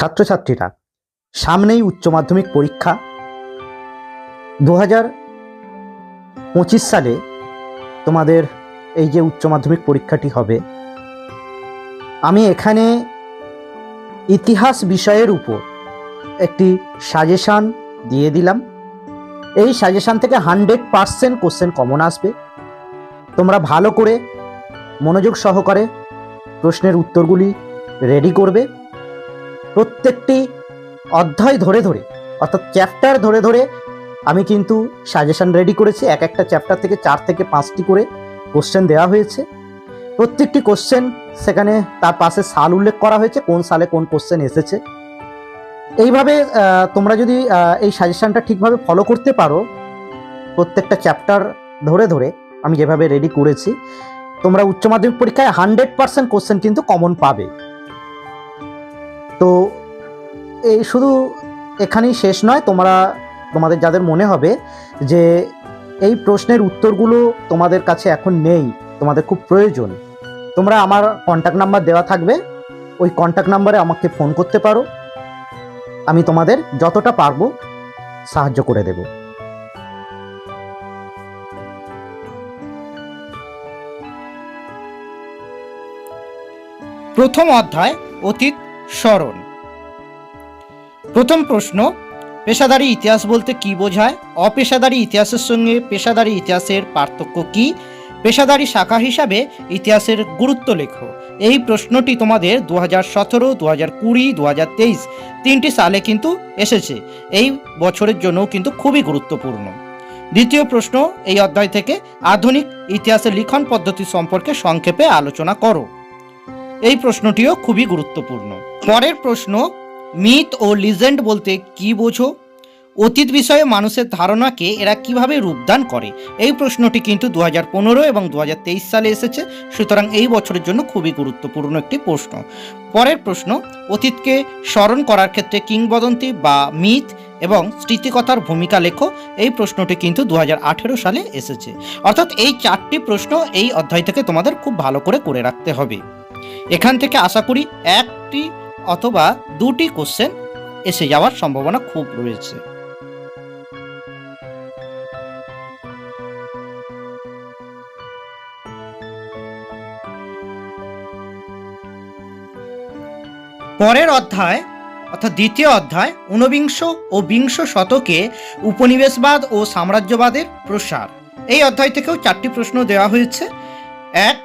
ছাত্রছাত্রীরা, সামনেই উচ্চ মাধ্যমিক পরীক্ষা। 2025 সালে তোমাদের এই যে উচ্চ মাধ্যমিক পরীক্ষাটি হবে, আমি এখানে ইতিহাস বিষয়ের উপর একটি সাজেশান দিয়ে দিলাম। এই সাজেশান থেকে 100% কোশ্চেন কমন আসবে। তোমরা ভালো করে মনোযোগ সহকারে প্রশ্নের উত্তরগুলি রেডি করবে। প্রত্যেকটি অধ্যায় ধরে ধরে, অর্থাৎ চ্যাপ্টার ধরে ধরে আমি কিন্তু সাজেশান রেডি করেছি। এক একটা চ্যাপ্টার থেকে 4 থেকে 5টি করে কোশ্চেন দেওয়া হয়েছে। প্রত্যেকটি কোশ্চেন সেখানে তার পাশে সাল উল্লেখ করা হয়েছে, কোন সালে কোন কোশ্চেন এসেছে। এইভাবে তোমরা যদি এই সাজেশানটা ঠিকভাবে ফলো করতে পারো, প্রত্যেকটা চ্যাপ্টার ধরে ধরে আমি যেভাবে রেডি করেছি, তোমরা উচ্চ মাধ্যমিক পরীক্ষায় 100% কোশ্চেন কিন্তু কমন পাবে। তো এই শুধু এখানেই শেষ নয়, তোমাদের যাদের মনে হবে যে এই প্রশ্নের উত্তরগুলো তোমাদের কাছে এখন নেই, তোমাদের খুব প্রয়োজন, তোমরা আমার কন্ট্যাক্ট নাম্বার দেওয়া থাকবে, ওই কন্ট্যাক্ট নাম্বারে আমাকে ফোন করতে পারো। আমি তোমাদের যতটা পারবো সাহায্য করে দেব। প্রথম অধ্যায় অতীত স্মরণ। প্রথম প্রশ্ন, পেশাদারি ইতিহাস বলতে কি বোঝায়? অপেশাদারি ইতিহাসের সঙ্গে পেশাদারি ইতিহাসের পার্থক্য কি? পেশাদারি শাখা হিসাবে ইতিহাসের গুরুত্ব লেখো। এই প্রশ্নটি তোমাদের 2017, 2020, 2023 তিনটি সালে কিন্তু এসেছে। এই বছরের জন্য কিন্তু খুবই গুরুত্বপূর্ণ। দ্বিতীয় প্রশ্ন, এই অধ্যায় থেকে আধুনিক ইতিহাসের লিখন পদ্ধতি সম্পর্কে সংক্ষেপে আলোচনা করো। এই প্রশ্নটিও খুবই গুরুত্বপূর্ণ। পরের প্রশ্ন, মিথ ও লিজেন্ড বলতে কি বোঝো? অতীত বিষয়ে মানুষের ধারণাকে এরা কিভাবে রূপদান করে? এই প্রশ্নটি কিন্তু 2015 এবং 2023 সালে এসেছে, সুতরাং এই বছরের জন্য খুবই গুরুত্বপূর্ণ একটি প্রশ্ন। পরের প্রশ্ন, অতীতকে স্মরণ করার ক্ষেত্রে কিংবদন্তি বা মিথ এবং স্মৃতিকথার ভূমিকা লেখো। এই প্রশ্নটি কিন্তু 2018 সালে এসেছে। অর্থাৎ এই 4টি প্রশ্ন এই অধ্যায় থেকে তোমাদের খুব ভালো করে রাখতে হবে। এখান থেকে আশা করি 1টি অথবা 2টি কোশ্চেন এসে যাওয়ার সম্ভাবনা খুব রয়েছে। পরের অধ্যায় অর্থাৎ দ্বিতীয় অধ্যায়, ঊনবিংশ ও বিংশ শতকে উপনিবেশবাদ ও সাম্রাজ্যবাদের প্রসার। এই অধ্যায় থেকেও 4টি প্রশ্ন দেওয়া হয়েছে। 1,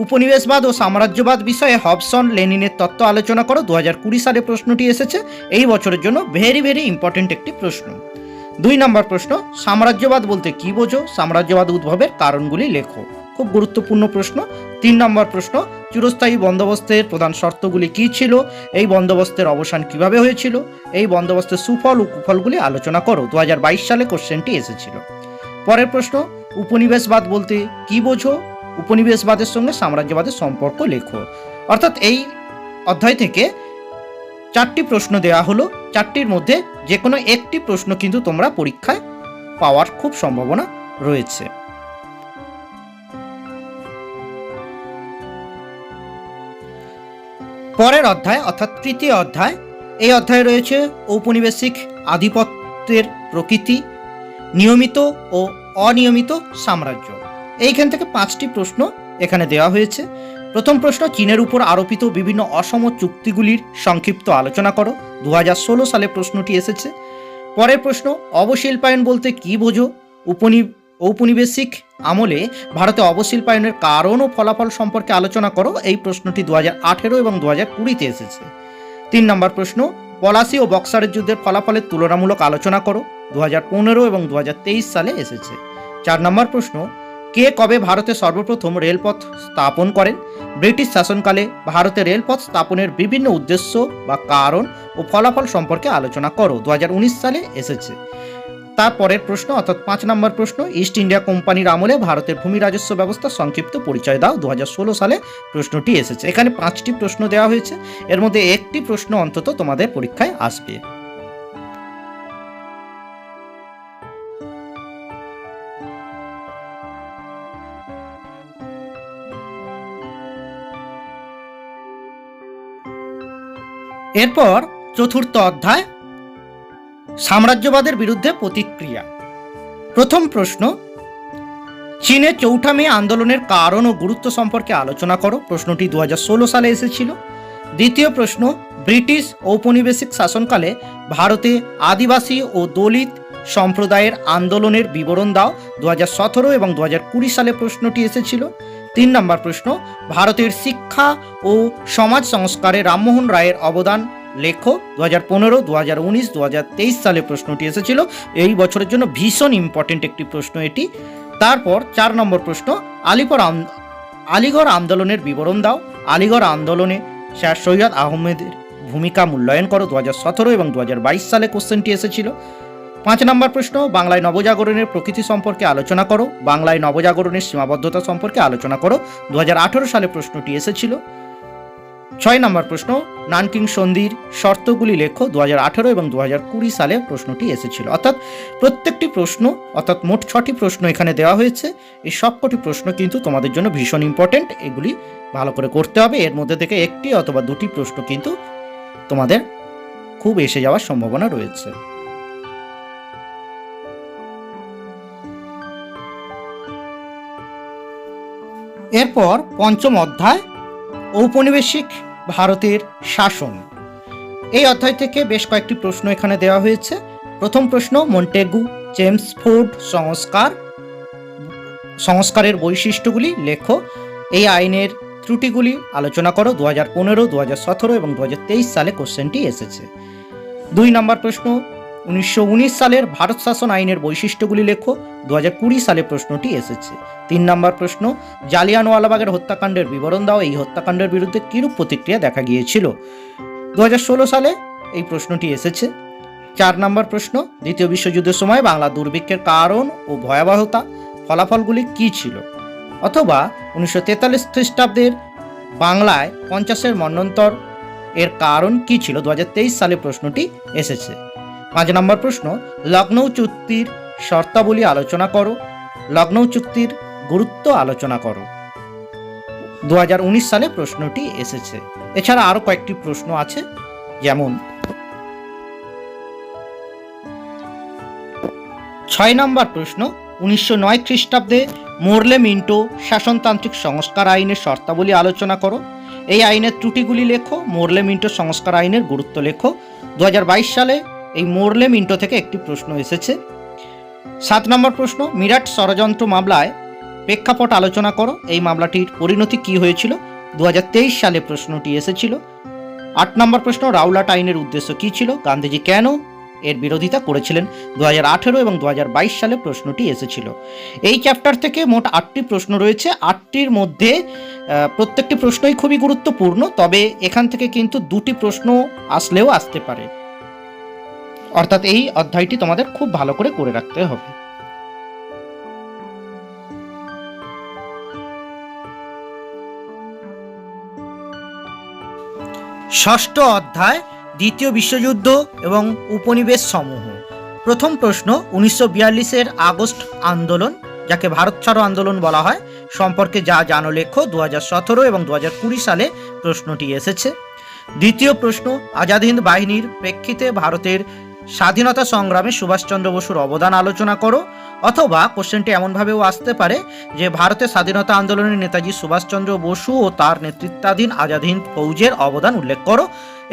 উপনিবেশবাদ ও সাম্রাজ্যবাদ বিষয়ে হবসন লেনিনের তত্ত্ব আলোচনা করো। 2020 সালে প্রশ্নটি এসেছে, এই বছরের জন্য ভেরি ইম্পর্টেন্ট একটি প্রশ্ন। 2 নম্বর প্রশ্ন, সাম্রাজ্যবাদ বলতে কি বোঝো? সাম্রাজ্যবাদ উদ্ভবের কারণগুলি লেখো। খুব গুরুত্বপূর্ণ প্রশ্ন। 3 নম্বর প্রশ্ন, চিরস্থায়ী বন্দোবস্তের প্রধান শর্তগুলি কী ছিল? এই বন্দোবস্তের অবসান কিভাবে হয়েছিল? এই বন্দোবস্তের সুফল ও কুফলগুলি আলোচনা করো। 2022 সালে কোশ্চেনটি এসেছিল। পরের প্রশ্ন, উপনিবেশবাদ বলতে কি বোঝো? উপনিবেশবাদের সঙ্গে সাম্রাজ্যবাদের সম্পর্ক লেখো। অর্থাৎ এই অধ্যায় থেকে 4টি প্রশ্ন দেওয়া হলো। 4টির মধ্যে যে কোনো একটি প্রশ্ন কিন্তু তোমরা পরীক্ষায় পাওয়ার খুব সম্ভাবনা রয়েছে। পরের অধ্যায় অর্থাৎ তৃতীয় অধ্যায়, এই অধ্যায়ে রয়েছে ঔপনিবেশিক আধিপত্যের প্রকৃতি, নিয়মিত ও অনিয়মিত সাম্রাজ্য। এইখান থেকে 5টি প্রশ্ন এখানে দেওয়া হয়েছে। প্রথম প্রশ্ন, চীনের উপর আরোপিত বিভিন্ন অসম চুক্তিগুলির সংক্ষিপ্ত আলোচনা করো। 2016 সালে প্রশ্নটি এসেছে। পরের প্রশ্ন, অবশিল্পায়ন বলতে কি বোঝো? ঔপনিবেশিক আমলে ভারতে অবশিল্পায়নের কারণ ও ফলাফল সম্পর্কে আলোচনা করো। এই প্রশ্নটি 2018 এবং 2020-তে এসেছে। 3 নম্বর প্রশ্ন, পলাশী ও বক্সারের যুদ্ধের ফলাফলের তুলনামূলক আলোচনা করো। 2015 এবং 2023 সালে এসেছে। 4 নম্বর প্রশ্ন, কে কবে ভারতে সর্বপ্রথম রেলপথ স্থাপন করেন? ব্রিটিশ শাসনকালে ভারতে রেলপথ স্থাপনের বিভিন্ন উদ্দেশ্য বা কারণ ও ফলাফল সম্পর্কে আলোচনা করো। 2019 সালে এসেছে। তারপরের প্রশ্ন অর্থাৎ 5 নম্বর প্রশ্ন, ইস্ট ইন্ডিয়া কোম্পানির আমলে ভারতের ভূমি রাজস্ব ব্যবস্থা সংক্ষিপ্ত পরিচয় দাও। 2016 সালে প্রশ্নটি এসেছে। এখানে 5টি প্রশ্ন দেওয়া হয়েছে, এর মধ্যে একটি প্রশ্ন অন্তত তোমাদের পরীক্ষায় আসবে। এরপর চতুর্থ অধ্যায় সাম্রাজ্যবাদের বিরুদ্ধে প্রতিক্রিয়া। প্রথম প্রশ্ন, চীনে চৌঠা মে আন্দোলনের কারণ ও গুরুত্ব সম্পর্কে আলোচনা করো। প্রশ্নটি 2016 সালে এসেছিল। দ্বিতীয় প্রশ্ন, ব্রিটিশ ঔপনিবেশিক শাসনকালে ভারতে আদিবাসী ও দলিত সম্প্রদায়ের আন্দোলনের বিবরণ দাও। 2017 এবং 2020 সালে প্রশ্নটি এসেছিল। 3 নম্বর প্রশ্ন, ভারতের শিক্ষা ও সমাজ সংস্কারে রামমোহন রায়ের অবদান লেখো। 2015, 2019, 2023 সালে প্রশ্নটি এসেছিল। এই বছরের জন্য ভীষণ ইম্পর্টেন্ট একটি প্রশ্ন এটি। তারপর 4 নম্বর প্রশ্ন, আলিগড় আন্দোলনের বিবরণ দাও। আলিগড় আন্দোলনে স্যার সৈয়দ আহমেদের ভূমিকা মূল্যায়ন করো। 2017 এবং 2022 সালে কোশ্চেনটি এসেছিল। 5 নম্বর প্রশ্ন, বাংলায় নবজাগরণের প্রকৃতি সম্পর্কে আলোচনা করো। বাংলায় নবজাগরণের সীমাবদ্ধতা সম্পর্কে আলোচনা করো। 2018 সালে প্রশ্নটি এসেছিল। 6 নম্বর প্রশ্ন, নানকিং সন্ধির শর্তগুলি লেখো। 2018 এবং 2020 সালে প্রশ্নটি এসেছিল। অর্থাৎ প্রত্যেকটি প্রশ্ন, অর্থাৎ মোট 6টি প্রশ্ন এখানে দেওয়া হয়েছে। এই সবকটি প্রশ্ন কিন্তু তোমাদের জন্য ভীষণ ইম্পর্টেন্ট। এগুলি ভালো করে করতে হবে। এর মধ্যে থেকে একটি অথবা দুটি প্রশ্ন কিন্তু তোমাদের খুব এসে যাওয়ার সম্ভাবনা রয়েছে। এরপর পঞ্চম অধ্যায় ঔপনিবেশিক ভারতের শাসন। এই অধ্যায় থেকে বেশ কয়েকটি প্রশ্ন এখানে দেওয়া হয়েছে। প্রথম প্রশ্ন, মন্টেগু চেমসফোর্ড সংস্কারের বৈশিষ্ট্যগুলি লেখো। এই আইনের ত্রুটিগুলি আলোচনা করো। 2015, 2017 এবং 2023 সালে কোশ্চেনটি এসেছে। 2 নম্বর প্রশ্ন, 1919 সালের ভারত শাসন আইনের বৈশিষ্ট্যগুলি লেখো। 2020 সালে প্রশ্নটি এসেছে। 3 নম্বর প্রশ্ন, জালিয়ানওয়ালাবাগের হত্যাকাণ্ডের বিবরণ দাও। এই হত্যাকাণ্ডের বিরুদ্ধে কিরূপ প্রতিক্রিয়া দেখা গিয়েছিল। 2016 সালে এই প্রশ্নটি এসেছে। 4 নম্বর প্রশ্ন, দ্বিতীয় বিশ্বযুদ্ধের সময় বাংলা দুর্ভিক্ষের কারণ ও ভয়াবহতা ফলাফলগুলি কী ছিল। অথবা 1943 খ্রিস্টাব্দের বাংলায় 50-এর মন্বন্তর এর কারণ কী ছিল। 2023 সালে প্রশ্নটি এসেছে। 5 নম্বর প্রশ্ন, লখনৌ চুক্তির শর্তাবলী আলোচনা করো। লখনৌ চুক্তির গুরুত্ব আলোচনা করো। 2019 সালে প্রশ্নটি এসেছে। এছাড়া আরও কয়েকটি প্রশ্ন আছে, যেমন 6 নম্বর প্রশ্ন, 1909 খ্রিস্টাব্দে মোরলে মিন্টো শাসনতান্ত্রিক সংস্কার আইনের শর্তাবলী আলোচনা করো। এই আইনের ত্রুটিগুলি লেখো। মোরলে মিন্টো সংস্কার আইনের গুরুত্ব লেখো। 2022 সালে এই মোরলে মিন্টো থেকে একটি প্রশ্ন এসেছে। 7 নম্বর প্রশ্ন, মিরাট ষড়যন্ত্র মামলায় প্রেক্ষাপট আলোচনা করো। এই মামলাটির পরিণতি কী হয়েছিল। 2023 সালে প্রশ্নটি এসেছিল। 8 নম্বর প্রশ্ন, রাওলাট আইনের উদ্দেশ্য কী ছিল। গান্ধীজি কেন এর বিরোধিতা করেছিলেন। 2018 এবং 2022 সালে প্রশ্নটি এসেছিল। এই চ্যাপ্টার থেকে মোট 8টি প্রশ্ন রয়েছে। 8টির মধ্যে প্রত্যেকটি প্রশ্নই খুবই গুরুত্বপূর্ণ, তবে এখান থেকে কিন্তু 2টি প্রশ্ন আসলেও আসতে পারে। অর্থাৎ এই অধ্যায়টি তোমাদের খুব ভালো করে রাখতে হবে। ষষ্ঠ অধ্যায় দ্বিতীয় বিশ্বযুদ্ধ এবং উপনিবেশ সমূহ। প্রথম প্রশ্ন, 1942-এর আগস্ট আন্দোলন, যাকে ভারত ছাড়ো আন্দোলন বলা হয়, সম্পর্কে যা জানো লেখো। 2017 এবং 2020 সালে প্রশ্নটি এসেছে। দ্বিতীয় প্রশ্ন, আজাদ হিন্দ বাহিনীর প্রেক্ষিতে ভারতের স্বাধীনতা সংগ্রামে সুভাষচন্দ্র বসুর অবদান আলোচনা করো। অথবা কোশ্চেনটি এমনভাবেও আসতে পারে যে ভারতের স্বাধীনতা আন্দোলনে নেতাজি সুভাষচন্দ্র বসু ও তার নেতৃত্বাধীন আজাদ হিন্দ ফৌজের অবদান উল্লেখ করো।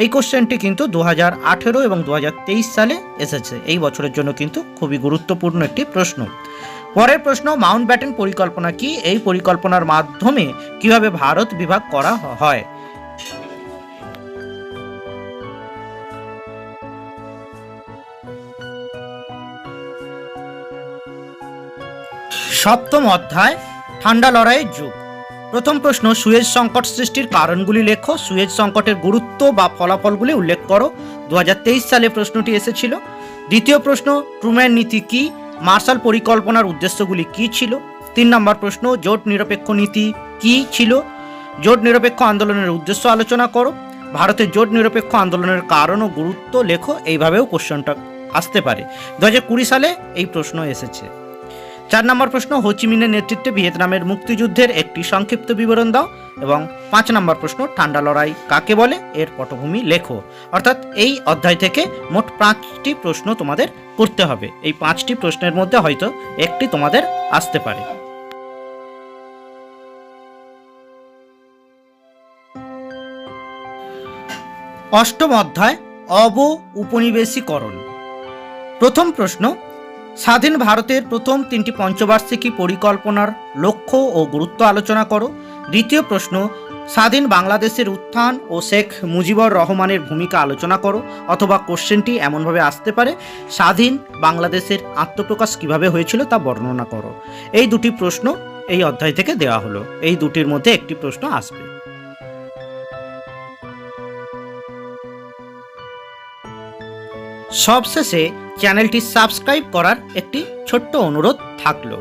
এই কোশ্চেনটি কিন্তু 2018 এবং 2023 সালে এসেছে। এই বছরের জন্য কিন্তু খুবই গুরুত্বপূর্ণ একটি প্রশ্ন। পরের প্রশ্ন, মাউন্ট ব্যাটেন পরিকল্পনা কি। এই পরিকল্পনার মাধ্যমে কিভাবে ভারত বিভাগ করা হয়। সপ্তম অধ্যায় ঠান্ডা লড়াইয়ের যুগ। প্রথম প্রশ্ন, সুয়েজ সংকট সৃষ্টির কারণগুলি লেখো। সুয়েজ সংকটের গুরুত্ব বা ফলাফলগুলি উল্লেখ করো। 2023 সালে প্রশ্নটি এসেছিল। দ্বিতীয় প্রশ্ন, ট্রুম্যান নীতি কি। মার্শাল পরিকল্পনার উদ্দেশ্যগুলি কি ছিল। 3 নম্বর প্রশ্ন, জোট নিরপেক্ষ নীতি কি ছিল। জোট নিরপেক্ষ আন্দোলনের উদ্দেশ্য আলোচনা করো। ভারতের জোট নিরপেক্ষ আন্দোলনের কারণ ও গুরুত্ব লেখো। এইভাবেও কোশ্চেনটা আসতে পারে। 2020 সালে এই প্রশ্ন এসেছে। 4 নম্বর প্রশ্ন, হোচিমিনের নেতৃত্বে ভিয়েতনামের মুক্তিযুদ্ধের একটি সংক্ষিপ্ত বিবরণ দাও। এবং 5 নম্বর প্রশ্ন, ঠান্ডা লড়াই কাকে বলে, এর পটভূমি লেখো। অর্থাৎ এই অধ্যায় থেকে মোট 5টি প্রশ্ন তোমাদের করতে হবে। এই 5টি প্রশ্নের মধ্যে হয়তো একটি তোমাদের আসতে পারে। অষ্টম অধ্যায়, অব উপনিবেশিকরণ। প্রথম প্রশ্ন, স্বাধীন ভারতের প্রথম 3টি পঞ্চবার্ষিকী পরিকল্পনার লক্ষ্য ও গুরুত্ব আলোচনা করো। দ্বিতীয় প্রশ্ন, স্বাধীন বাংলাদেশের উত্থান ও শেখ মুজিবুর রহমানের ভূমিকা আলোচনা করো। অথবা কোশ্চেনটি এমনভাবে আসতে পারে, স্বাধীন বাংলাদেশের আত্মপ্রকাশ কিভাবে হয়েছিল তা বর্ণনা করো। এই দুটি প্রশ্ন এই অধ্যায় থেকে দেওয়া হলো। এই দুটির মধ্যে একটি প্রশ্ন আসবে। সবশেষে চ্যানেলটি সাবস্ক্রাইব করার একটি ছোট্ট অনুরোধ থাকলো।